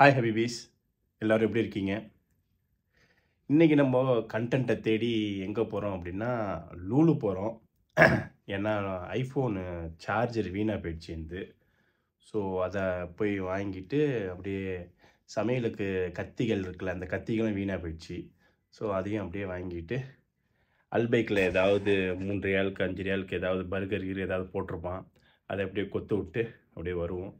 Hi ஹபிபீஸ், எல்லோரும் எப்படி இருக்கீங்க? இன்றைக்கி நம்ம கண்டென்ட்டை தேடி எங்கே போகிறோம் அப்படின்னா லூலு போகிறோம். ஏன்னா ஐஃபோனு சார்ஜர் வீணாக போயிடுச்சு. ஸோ அதை போய் வாங்கிட்டு அப்படியே சமையலுக்கு கத்திகள் இருக்குல்ல, அந்த கத்திகளும் வீணாக போயிடுச்சு. ஸோ அதையும் அப்படியே வாங்கிட்டு அல்பைக்கில் ஏதாவது 3 ரியாலுக்கு 5 ரியாலுக்கு ஏதாவது பர்கர் ஏதாவது போட்டிருப்பான், அதை அப்படியே கொத்து விட்டு அப்படியே வருவோம்.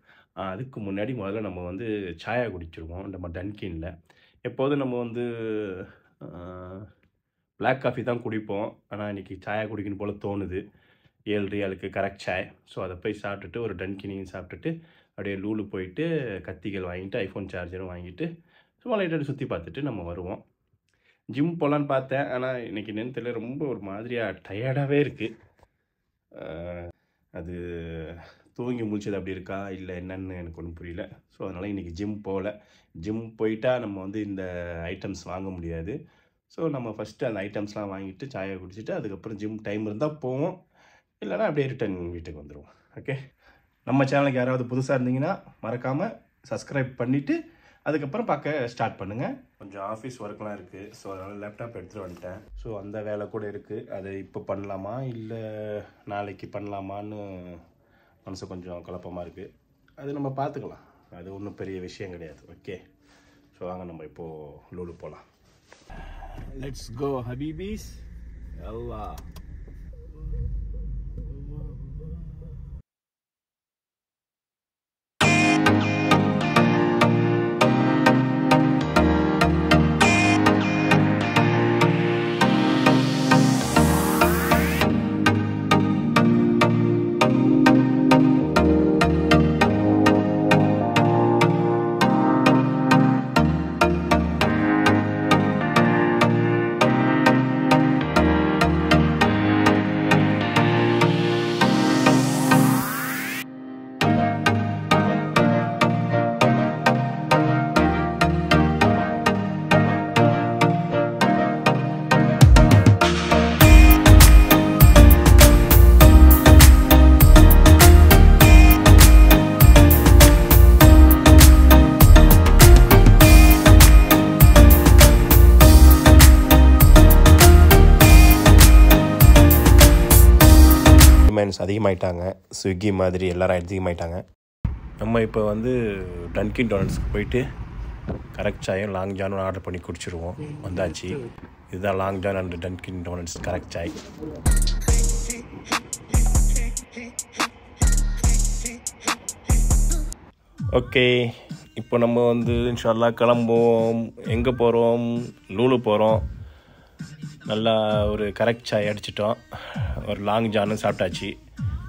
அதுக்கு முன்னாடி முதல்ல நம்ம வந்து சாயா குடிச்சிருவோம் நம்ம டன்கினில். எப்போதும் நம்ம வந்து பிளாக் காஃபி தான் குடிப்போம், ஆனால் இன்றைக்கி சாயா குடிக்கணும் போல் தோணுது. 7 ரியாலுக்கு கரெக்ட் சாய். ஸோ அதை போய் சாப்பிட்டுட்டு ஒரு டன்கினையும் சாப்பிட்டுட்டு அப்படியே லூலு போயிட்டு கத்திகள் வாங்கிட்டு ஐஃபோன் சார்ஜரும் வாங்கிட்டு சும்மா லைட்டாக சுற்றி பார்த்துட்டு நம்ம வருவோம். ஜிம் போகலான்னு பார்த்தேன், ஆனால் இன்றைக்கி என்னன்னு தெரியல, ரொம்ப ஒரு மாதிரியாக டயர்டாகவே இருக்குது. அது தூங்கி முடிச்சது அப்படி இருக்கா இல்லை என்னன்னு எனக்கு ஒன்றும் புரியல. ஸோ அதனால் இன்றைக்கி ஜிம் போகல. ஜிம் போயிட்டால் நம்ம வந்து இந்த ஐட்டம்ஸ் வாங்க முடியாது. ஸோ நம்ம ஃபஸ்ட்டு அந்த ஐட்டம்ஸ்லாம் வாங்கிட்டு சாயை குடிச்சிட்டு அதுக்கப்புறம் ஜிம் டைம் இருந்தால் போவோம், இல்லைனா அப்படியே ரிட்டன் வீட்டுக்கு வந்துடுவோம். ஓகே, நம்ம சேனலுக்கு யாராவது புதுசாக இருந்தீங்கன்னா மறக்காமல் சப்ஸ்கிரைப் பண்ணிவிட்டு அதுக்கப்புறம் பார்க்க ஸ்டார்ட் பண்ணுங்கள். கொஞ்சம் ஆஃபீஸ் ஒர்க்லாம் இருக்குது, ஸோ அதனால் லேப்டாப் எடுத்துகிட்டு வந்துட்டேன். ஸோ அந்த வேலை கூட இருக்குது. அதை இப்போ பண்ணலாமா இல்லை நாளைக்கு பண்ணலாமான்னு மனசு கொஞ்சம் குழப்பமாக இருக்குது. அது நம்ம பார்த்துக்கலாம், அது ஒன்றும் பெரிய விஷயம் கிடையாது. ஓகே, ஸோ வாங்க நம்ம இப்போது லூலு போகலாம். லெட்ஸ் கோ ஹபீபீஸ். எல்லாம் அதிகமாகிட்டாங்க. ஸ்விக்கி மாதிரி எல்லோரும் அதிகமாகிட்டாங்க. நம்ம இப்போ வந்து டன்கின் டோனட்ஸ்க்கு போயிட்டு கரெக்ட் சாயும் லாங் ஜானும் ஆர்டர் பண்ணி குடிச்சிருவோம். வந்தாச்சு, இதுதான் Long John and Dunkin Donuts correct சாய். ஓகே, இப்போ நம்ம வந்து இன்ஷால்லா கிளம்புவோம். எங்கே போகிறோம்? லூலு போகிறோம். நல்லா ஒரு கரெக்ட் சாய் அடிச்சிட்டோம், ஒரு லாங் ஜானும் சாப்பிட்டாச்சு.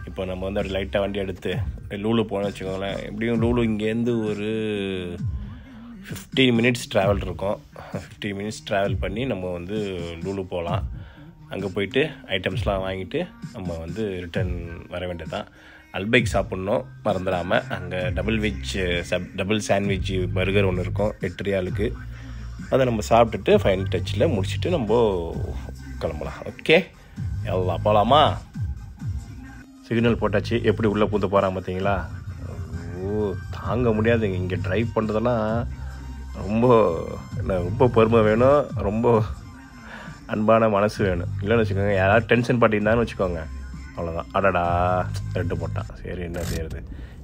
இப்போ நம்ம வந்து அப்படி லைட்டாக வண்டி எடுத்து லூலு போனோம்னு வச்சுக்கோங்களேன். எப்படியும் லூலு இங்கேருந்து ஒரு 15 மினிட்ஸ் ட்ராவல் இருக்கும். 15 மினிட்ஸ் ட்ராவல் பண்ணி நம்ம வந்து லூலு போகலாம். அங்கே போயிட்டு ஐட்டம்ஸ்லாம் வாங்கிட்டு நம்ம வந்து ரிட்டன் வர வேண்டியது தான். அல்பைக் சாப்பிட்ணும் மறந்துடாமல். அங்கே டபுள் சாண்ட்விச் பர்கர் ஒன்று இருக்கும் 8 ரியாலுக்கு. அதை நம்ம சாப்பிட்டுட்டு ஃபைனல் டச்சில் முடிச்சுட்டு நம்ம கிளம்பலாம். ஓகே, எல்லாம் போகலாமா? சிக்னல் போட்டாச்சு. எப்படி உள்ளே பூந்து போகிறான் பார்த்தீங்களா? ஓ, தாங்க முடியாதுங்க. இங்கே ட்ரைவ் பண்ணுறதெல்லாம் ரொம்ப பொறுமை வேணும், ரொம்ப அன்பான மனசு வேணும். இல்லைன்னு வச்சுக்கோங்க, யாராவது டென்ஷன் பாட்டியிருந்தான்னு வச்சுக்கோங்க, அவ்வளோதான். அடடா ரெட்டு போட்டான். சரி, என்ன செய்கிறது?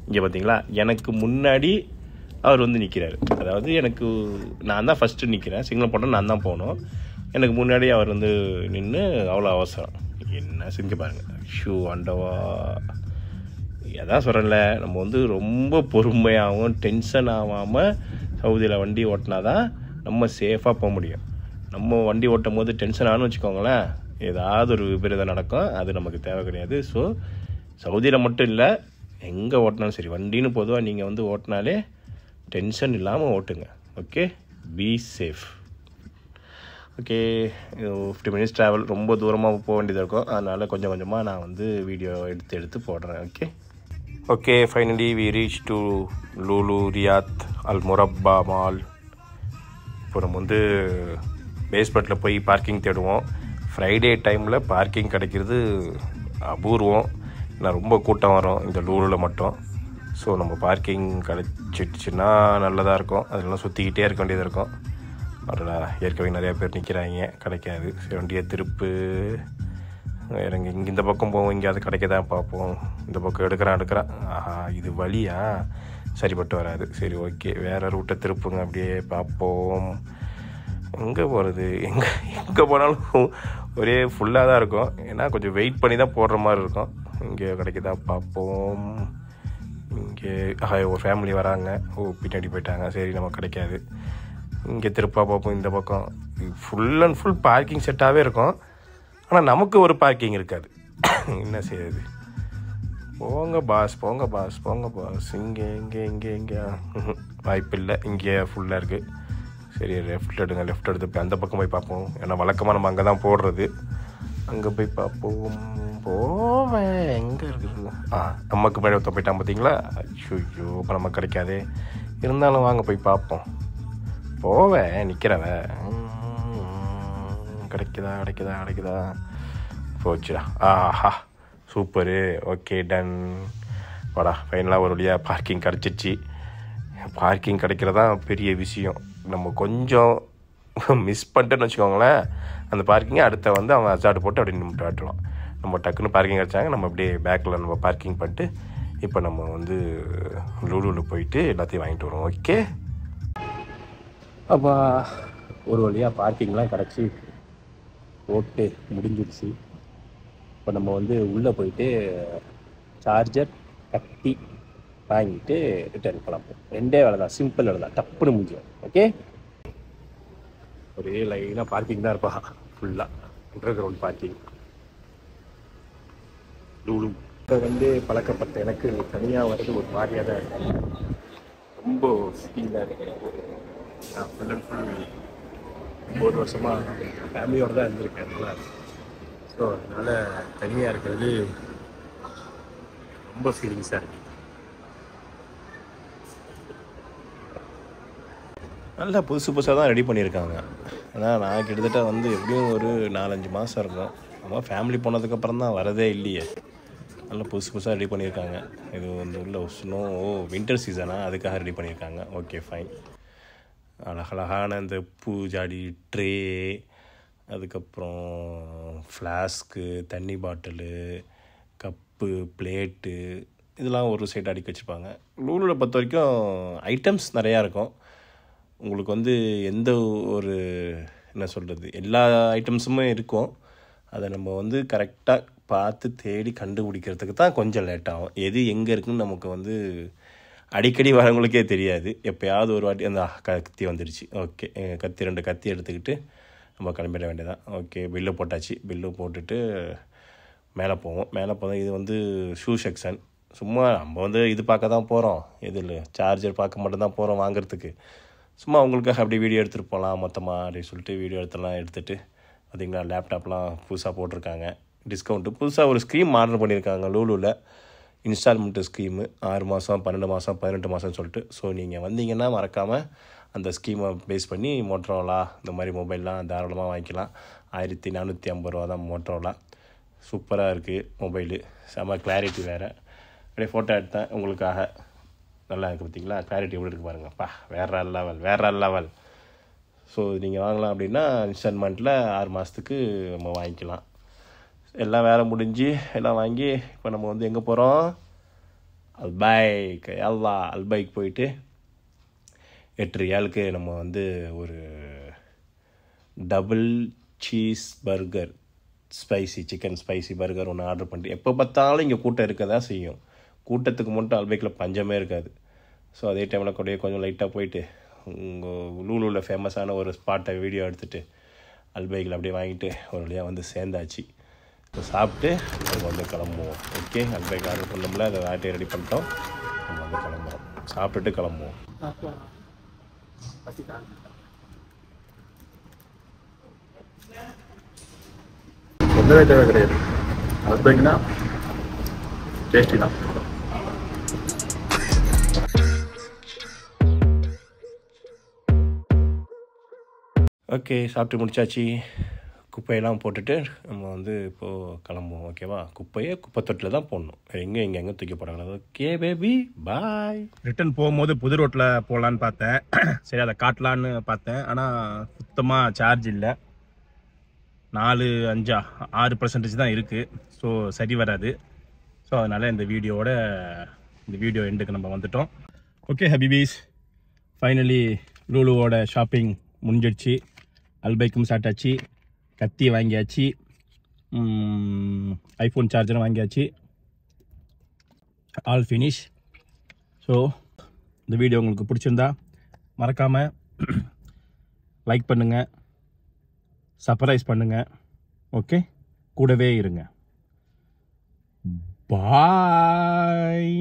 இங்கே பார்த்தீங்களா, எனக்கு முன்னாடி அவர் வந்து நிற்கிறாரு. அதாவது எனக்கு நான் தான் ஃபஸ்ட்டு நிற்கிறேன். சிக்னல் போட்டால் நான் தான் போகணும். எனக்கு முன்னாடி அவர் வந்து நின்று அவ்வளோ அவசரம். என்ன செஞ்சு பாருங்கள். ஷூ அண்டவா, அதான் சொல்கிறேன்ல, நம்ம வந்து ரொம்ப பொறுமையாகவும் டென்ஷன் ஆகாமல் சவுதியில் வண்டி ஓட்டினா தான் நம்ம சேஃபாக போக முடியும். நம்ம வண்டி ஓட்டும் போது டென்ஷன் ஆகணும்னு வச்சுக்கோங்களேன், ஏதாவது ஒரு விபரீதம் நடக்கும். அது நமக்கு தேவை கிடையாது. ஸோ சவுதியில் மட்டும் இல்லை, எங்கே ஓட்டினாலும் சரி, வண்டின்னு பொதுவாக நீங்கள் வந்து ஓட்டினாலே டென்ஷன் இல்லாமல் ஓட்டுங்க. Okay, be safe. Okay, 50 minutes travel, ரொம்ப தூரமாக போக வேண்டியதாக இருக்கும். அதனால் கொஞ்சம் கொஞ்சமாக நான் வந்து வீடியோ எடுத்து போடுறேன். Okay, finally we reach to Lulu Riyadh Al Murabba mall. இப்போ நம்ம வந்து பேஸ்மெண்ட்டில் போய் பார்க்கிங் தேடுவோம். ஃப்ரைடே டைமில் பார்க்கிங் கிடைக்கிறது அபூர்வம். நான் ரொம்ப கூட்டம் வரும் இந்த லூலில் மட்டும். ஸோ நம்ம பார்க்கிங் கிடச்சிடுச்சுன்னா நல்லதாக இருக்கும். அதெல்லாம் சுற்றிக்கிட்டே இருக்க வேண்டியது இருக்கும். அதோட ஏற்கனவே நிறையா பேர் நிற்கிறாங்க, கிடைக்காது. சரி வண்டியை திருப்பு, இறங்கி இங்கே இந்த பக்கம் போவோம், இங்கே அது கிடைக்கதான் பார்ப்போம். இந்த பக்கம் எடுக்கிறான். ஆஹா, இது வழியா சரிப்பட்டு வராது. சரி ஓகே, வேறு ரூட்டை திருப்புங்க, அப்படியே பார்ப்போம். எங்கே போகிறது, எங்கே போனாலும் ஒரே ஃபுல்லாக தான் இருக்கும். ஏன்னா கொஞ்சம் வெயிட் பண்ணி தான் போடுற மாதிரி இருக்கும். இங்கே கிடைக்குதா பார்ப்போம். இங்கே ஒரு ஃபேமிலி வராங்க. பின்னாடி போயிட்டாங்க. சரி நம்ம கிடைக்காது. இங்கே திருப்பா பார்ப்போம். இந்த பக்கம் ஃபுல் அண்ட் ஃபுல் பார்க்கிங் செட்டாகவே இருக்கும். ஆனால் நமக்கு ஒரு பார்க்கிங் இருக்காது. என்ன செய்யுது? போங்க பாஸ். இங்கே வாய்ப்பு இல்லை. இங்கே ஃபுல்லாக இருக்குது. சரி லெஃப்ட் எடுத்து அந்த பக்கம் போய் பார்ப்போம். ஏன்னா வழக்கமாக நம்ம அங்கே தான் போடுறது. அங்கே போய் பார்ப்போம். போவேன். எங்கே இருக்குது? நமக்கு மேலே ஒருத்த போயிட்டான் பார்த்தீங்களா? ஐயோ, இப்போ நமக்கு கிடைக்காதே. இருந்தாலும் வாங்க போய் பார்ப்போம். போவேன், நிற்கிறவன். கிடைக்குதா? போச்சுடா. ஆஹா, சூப்பரு. Okay, done. வாடா, ஃபைனலாக ஒரு வழியாக பார்க்கிங் கிடச்சிச்சு. பார்க்கிங் கிடைக்கிறதான் பெரிய விஷயம். நம்ம கொஞ்சம் மிஸ் பண்ணிட்டேன்னு வச்சுக்கோங்களேன், அந்த பார்க்கிங்கை அடுத்த அவன் அசால்ட் போட்டு அப்படியே நின்று ஆட்டுவான். நம்ம டக்குன்னு பார்க்கிங் கிடச்சாங்க. நம்ம அப்படியே பேக்கில் நம்ம பார்க்கிங் பண்ணிட்டு இப்போ நம்ம லூலூவில் போயிட்டு எல்லாத்தையும் வாங்கிட்டு வரோம். ஓகே, அப்போ ஒரு வழியாக பார்க்கிங்லாம் கிடச்சி போட்டு முடிஞ்சிடுச்சு. இப்போ நம்ம உள்ளே போயிட்டு சார்ஜர், கத்தி வாங்கிட்டு ரிட்டர்ன் கிளம்பும். 2 வேலை தான், சிம்பிள் வேலை தான், டப்புன்னு முடிஞ்சிடும். ஓகே, ஒரே லைனாக பார்க்கிங் தான் இருப்பா. ஃபுல்லாக அண்டர் கிரவுண்ட் பார்க்கிங். லூலு இப்போ பழக்கப்பட்ட எனக்கு தனியாக வர்றது ஒரு மாதிரியாக தான் இருக்கு. ரொம்ப ஃபீலாக இருக்கு. நான் ஃபுல் அண்ட் ஃபுல் 9 வருஷமாக ஃபேமிலியோடு தான் இருந்திருக்கேன். அதனால் ஸோ அதனால் தனியாக இருக்கிறது ரொம்ப ஃபீலிங்ஸாக இருக்குது. நல்லா புதுசாக தான் ரெடி பண்ணியிருக்காங்க. ஆனால் நான் கிட்டத்தட்ட எப்படியும் ஒரு 4-5 மாதம் இருக்கும். நம்ம ஃபேமிலி போனதுக்கப்புறம் தான் வரதே இல்லையே. நல்லா புதுசாக ரெடி பண்ணியிருக்காங்க. இது உள்ள வின்டர் சீசனா, அதுக்காக ரெடி பண்ணியிருக்காங்க. Okay, fine. அழகழகான இந்த பூஜாடி ட்ரே, அதுக்கப்புறம் ஃப்ளாஸ்க்கு, தண்ணி பாட்டிலு, கப்பு, பிளேட்டு, இதெல்லாம் ஒரு சைடு அடுக்கி வச்சுருப்பாங்க. லூலூவில் பொறுத்த வரைக்கும் ஐட்டம்ஸ் நிறையா இருக்கும். உங்களுக்கு எந்த ஒரு என்ன சொல்கிறது, எல்லா ஐட்டம்ஸுமே இருக்கும். அதை நம்ம கரெக்டாக பார்த்து தேடி கண்டுபிடிக்கிறதுக்கு தான் கொஞ்சம் லேட் ஆகும். எது எங்கே இருக்குதுன்னு நமக்கு அடிக்கடி வரவங்களுக்கே தெரியாது. எப்போயாவது ஒரு வாட்டி அந்த கத்தி வந்துடுச்சு. ஓகே, 2 கத்தி எடுத்துக்கிட்டு நம்ம கிளம்பிட வேண்டியதான். ஓகே, பில்லு போட்டாச்சு. பில்லு போட்டுட்டு மேலே போவோம். இது ஷூ செக்ஷன். சும்மா நம்ம இது பார்க்க தான் போகிறோம். இதில் சார்ஜர் பார்க்க மட்டும் தான் போகிறோம் வாங்குறதுக்கு. சும்மா அவங்களுக்காக அப்படி வீடியோ எடுத்துகிட்டு போகலாம் மொத்தமாக அப்படின்னு சொல்லிட்டு வீடியோ எடுத்துகிட்டு பார்த்திங்களா, லேப்டாப்லாம் புதுசாக போட்டிருக்காங்க. டிஸ்கவுண்ட்டு புதுசாக ஒரு ஸ்கீம் ஆர்டர் பண்ணியிருக்காங்க லூலூவில். இன்ஸ்டால்மெண்ட்டு ஸ்கீமு 6 மாதம், 12 மாதம், 18 மாதம்னு சொல்லிட்டு. ஸோ நீங்கள் வந்தீங்கன்னா மறக்காமல் அந்த ஸ்கீமை பேஸ் பண்ணி மோட்டரோலா இந்த மாதிரி மொபைல்லாம் தாராளமாக வாங்கிக்கலாம். 1450 ரூபா தான் மோட்டரோலா. சூப்பராக இருக்குது மொபைலு, செம்ம கிளாரிட்டி வேறு. அப்படியே ஃபோட்டோ எடுத்தேன் உங்களுக்காக. நல்லா இருக்குது பார்த்திங்களா, கிளாரிட்டி எப்படி இருக்குது பாருங்கப்பா, வேற லெவல். ஸோ நீங்கள் வாங்கலாம் அப்படின்னா இன்ஸ்டால்மெண்ட்டில் 6 மாதத்துக்கு நம்ம வாங்கிக்கலாம். எல்லாம் வேலை முடிஞ்சு எல்லாம் வாங்கி இப்போ நம்ம எங்கே போகிறோம்? அல்பைக் போயிட்டு 8 ரியாலுக்கு நம்ம ஒரு double cheese burger, chicken spicy burger ஒன்று ஆர்டர் பண்ணிட்டு. எப்போ பார்த்தாலும் இங்கே கூட்டம் இருக்க தான் செய்யும். கூட்டத்துக்கு மட்டும் அல்பைக்கில் பஞ்சமே இருக்காது. ஸோ அதே டைமில் கூட கொஞ்சம் லைட்டாக போயிட்டு உங்கள் லூலூவில் ஃபேமஸான ஒரு ஸ்பாட்டை வீடியோ எடுத்துகிட்டு அல்பைக்கில் அப்படியே வாங்கிட்டு ஒரு வழியாக சேர்ந்தாச்சு. இப்போ சாப்பிட்டு நம்ம கிளம்புவோம். ஓகே, அல்பைக் ஆர்டர் பண்ணோம்ல, அதை ஆட்டையை ரெடி பண்ணிட்டோம். நம்ம கிளம்புவோம். சாப்பிட்டுட்டு கிளம்புவோம். ஒன்றுமே தேவை கிடையாது. அல்பைக்னா டேஸ்டி தான். ஓகே, சாப்பிட்டு முடிச்சாச்சு. குப்பையெல்லாம் போட்டுட்டு நம்ம வந்து இப்போது கிளம்புவோம். ஓகேவா? குப்பையை குப்பை தொட்டில் தான் போடணும். எங்கே தூக்கி போடாங்க. ஓகே பேபி, பாய். ரிட்டன் போகும்போது புது ரோட்டில் போகலான்னு பார்த்தேன். சரி, அதை காட்டலான்னு பார்த்தேன். ஆனால் சுத்தமாக சார்ஜ் இல்லை. 6% தான் இருக்குது. ஸோ சரி வராது. ஸோ அதனால் இந்த வீடியோ எண்டுக்கு நம்ம வந்துட்டோம். ஓகே ஹபிபீஸ், ஃபைனலி லூலுவோட ஷாப்பிங் முடிஞ்சிடுச்சு. அல்பைக்கும் சாட்டாச்சு, கத்தி வாங்கியாச்சு, ஐஃபோன் சார்ஜரும் வாங்கியாச்சு. All finish. ஸோ இந்த வீடியோ உங்களுக்கு பிடிச்சிருந்தா மறக்காமல் லைக் பண்ணுங்கள், சர்ப்ரைஸ் பண்ணுங்கள். ஓகே, கூடவே இருங்க. பாய்.